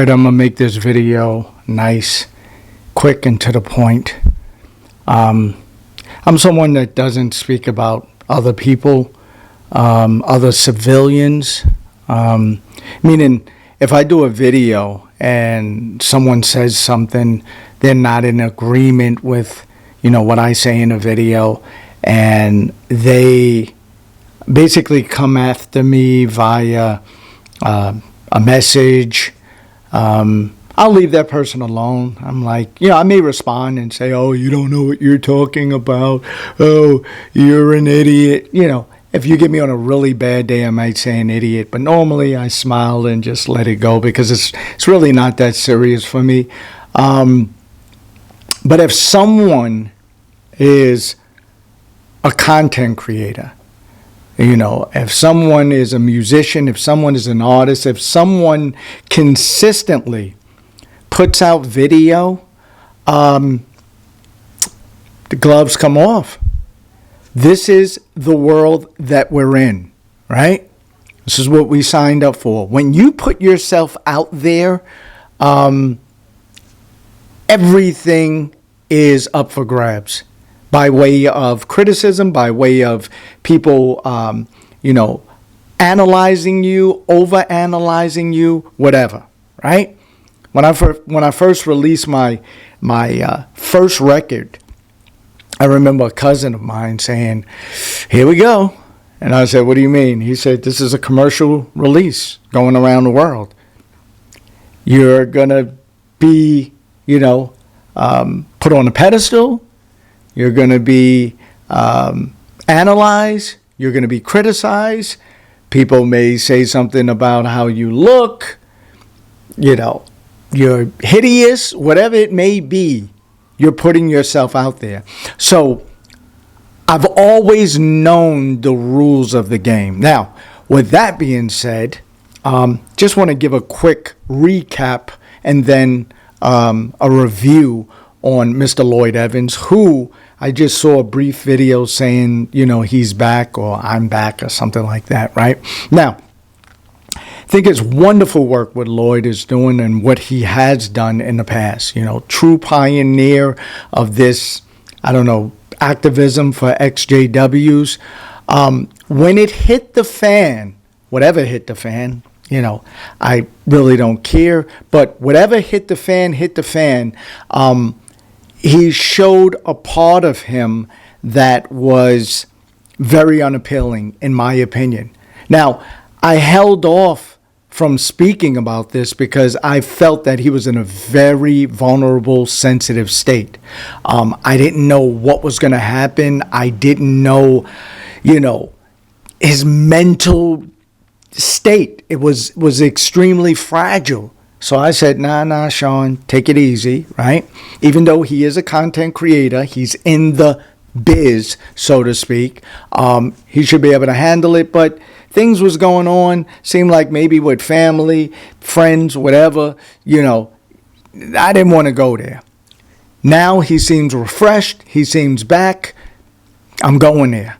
right, I'm gonna make this video nice, quick, and to the point. I'm someone that doesn't speak about other people, other civilians. Meaning, if I do a video and someone says something, they're not in agreement with, what I say in a video, and they basically come after me via a message. I'll leave that person alone. I'm like, I may respond and say, oh, you don't know what you're talking about. Oh, you're an idiot. If you get me on a really bad day, I might say an idiot. But normally I smile and just let it go because it's really not that serious for me. But if someone is a content creator, if someone is a musician, if someone is an artist, if someone consistently puts out video, the gloves come off. This is the world that we're in, right? This is what we signed up for. When you put yourself out there, everything is up for grabs by way of criticism, by way of people, analyzing you, over-analyzing you, whatever, right? When I first released my first record, I remember a cousin of mine saying, here we go. And I said, what do you mean? He said, this is a commercial release going around the world. You're going to be, put on a pedestal. You're going to be analyzed. You're going to be criticized. People may say something about how you look. You're hideous, whatever it may be. You're putting yourself out there. So I've always known the rules of the game. Now, with that being said, just want to give a quick recap and then a review on Mr. Lloyd Evans, who I just saw a brief video saying, he's back or I'm back or something like that, right? Now, I think it's wonderful work what Lloyd is doing and what he has done in the past. True pioneer of this, activism for XJWs. When it hit the fan, whatever hit the fan, I really don't care. But whatever hit the fan, he showed a part of him that was very unappealing, in my opinion. Now, I held off from speaking about this because I felt that he was in a very vulnerable, sensitive state. I didn't know what was going to happen. I didn't know, his mental state. It was extremely fragile. So I said, nah, Sean, take it easy, right? Even though he is a content creator, he's in the biz, so to speak. He should be able to handle it, but things was going on, seemed like maybe with family, friends, whatever, I didn't want to go there. Now he seems refreshed. He seems back. I'm going there.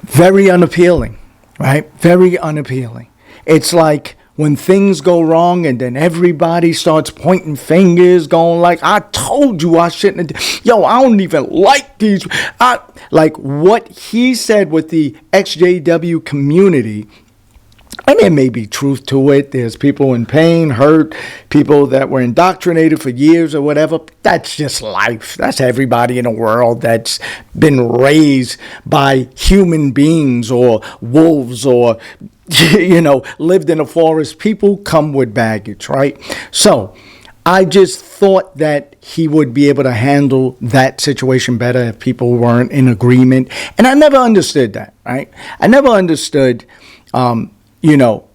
Very unappealing, right? Very unappealing. It's like when things go wrong and then everybody starts pointing fingers, going like, I told you I shouldn't have. I don't even like these. Like what he said with the XJW community, and there may be truth to it. There's people in pain, hurt, people that were indoctrinated for years or whatever. That's just life. That's everybody in the world that's been raised by human beings or wolves or lived in a forest. People come with baggage, right? So I just thought that he would be able to handle that situation better if people weren't in agreement. And I never understood that, right? I never understood,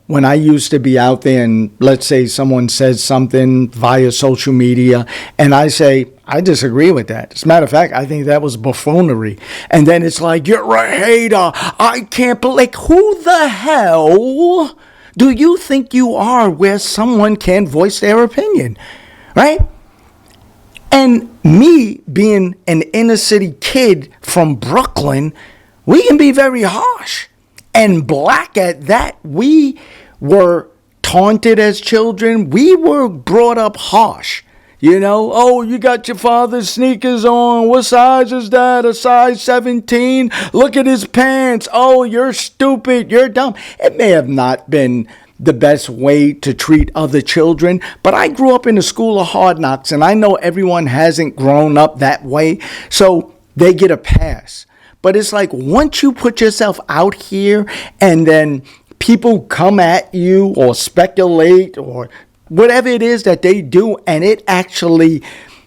when I used to be out there and let's say someone says something via social media and I say, I disagree with that. As a matter of fact, I think that was buffoonery. And then it's like, you're a hater. I can't believe, who the hell do you think you are where someone can voice their opinion, right? And me being an inner city kid from Brooklyn, we can be very harsh. And black at that, we were taunted as children. We were brought up harsh. Oh, you got your father's sneakers on. What size is that? A size 17? Look at his pants. Oh, you're stupid. You're dumb. It may have not been the best way to treat other children, but I grew up in a school of hard knocks, and I know everyone hasn't grown up that way, so they get a pass. But it's like once you put yourself out here and then people come at you or speculate or whatever it is that they do, and it actually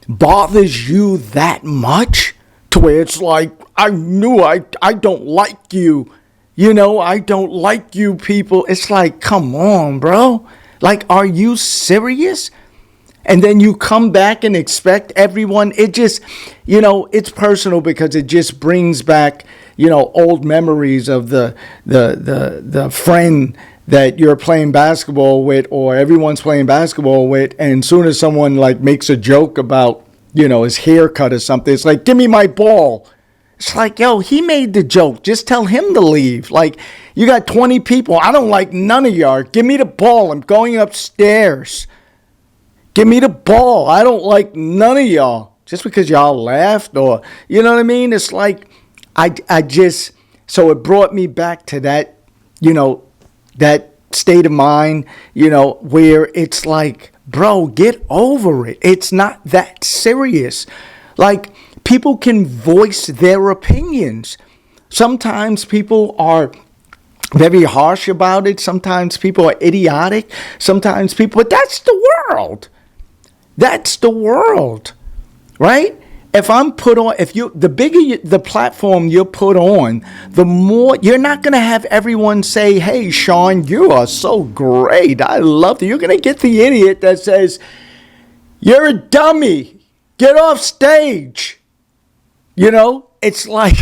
bothers you that much to where it's like, I don't like you. I don't like you people. It's like, come on, bro. Like, are you serious? And then you come back and expect everyone. It just, it's personal because it just brings back, old memories of the friend that you're playing basketball with, or everyone's playing basketball with, and soon as someone like makes a joke about, his haircut or something, it's like, give me my ball. It's like, yo, he made the joke. Just tell him to leave. Like, you got 20 people. I don't like none of y'all. Give me the ball. I'm going upstairs. Give me the ball. I don't like none of y'all. Just because y'all laughed or, you know what I mean? It's like, so it brought me back to that, that state of mind, where it's like, bro, get over it. It's not that serious. Like, people can voice their opinions. Sometimes people are very harsh about it. Sometimes people are idiotic. Sometimes people, but that's the world. That's the world, right? If I'm put on, the bigger the platform you're put on, the more, you're not going to have everyone say, hey, Sean, you are so great. I love you. You're going to get the idiot that says, you're a dummy. Get off stage. It's like,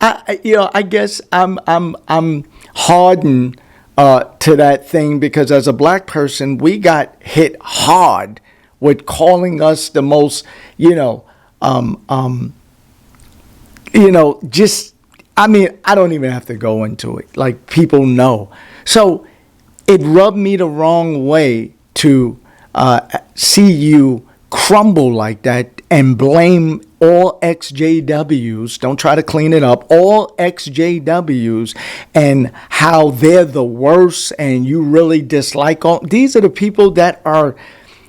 I guess I'm hardened to that thing because as a black person, we got hit hard with calling us the most, just, I don't even have to go into it. Like, people know. So it rubbed me the wrong way to see you crumble like that and blame all XJWs. Don't try to clean it up. All XJWs and how they're the worst and you really dislike all. These are the people that are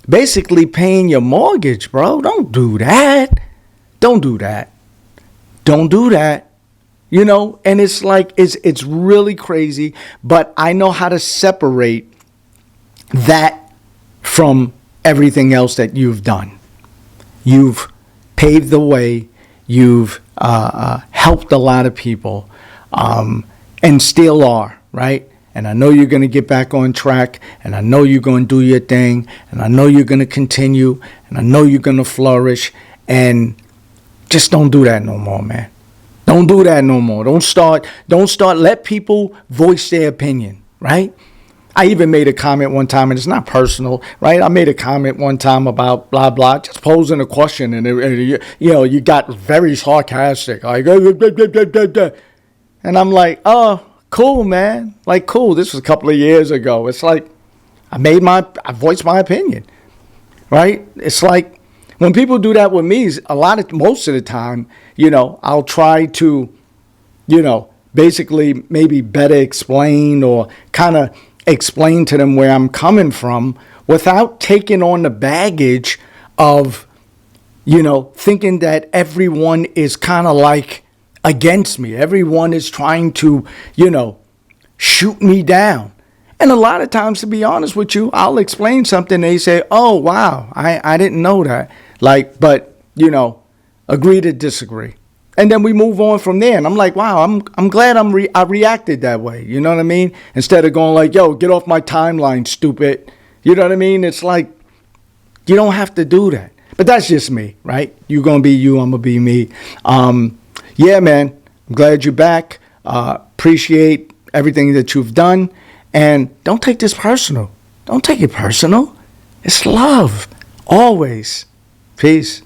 basically paying your mortgage, bro. Don't do that. Don't do that. Don't do that. And it's like, it's really crazy, but I know how to separate that from everything else that you've done. You've paved the way. You've helped a lot of people, and still are, right? And I know you're going to get back on track, and I know you're going to do your thing, and I know you're going to continue, and I know you're going to flourish, and just don't do that no more, man. Don't do that no more. Don't start, let people voice their opinion, right? I even made a comment one time, and it's not personal, right? I made a comment one time about blah, blah, just posing a question, and you got very sarcastic, like, and I'm like, oh, cool, man. Like, cool. This was a couple of years ago. It's like, I voiced my opinion, right? It's like, when people do that with me, most of the time, I'll try to, basically maybe better explain or kind of explain to them where I'm coming from without taking on the baggage of, thinking that everyone is kind of like against me. Everyone is trying to, shoot me down. And a lot of times, to be honest with you, I'll explain something. They say, oh, wow, I didn't know that. Like, but, agree to disagree. And then we move on from there. And I'm like, wow, I'm glad I reacted that way. You know what I mean? Instead of going like, yo, get off my timeline, stupid. You know what I mean? It's like, you don't have to do that. But that's just me, right? You're going to be you, I'm going to be me. Yeah, man, I'm glad you're back. Appreciate everything that you've done. And don't take this personal. Don't take it personal. It's love. Always. Peace.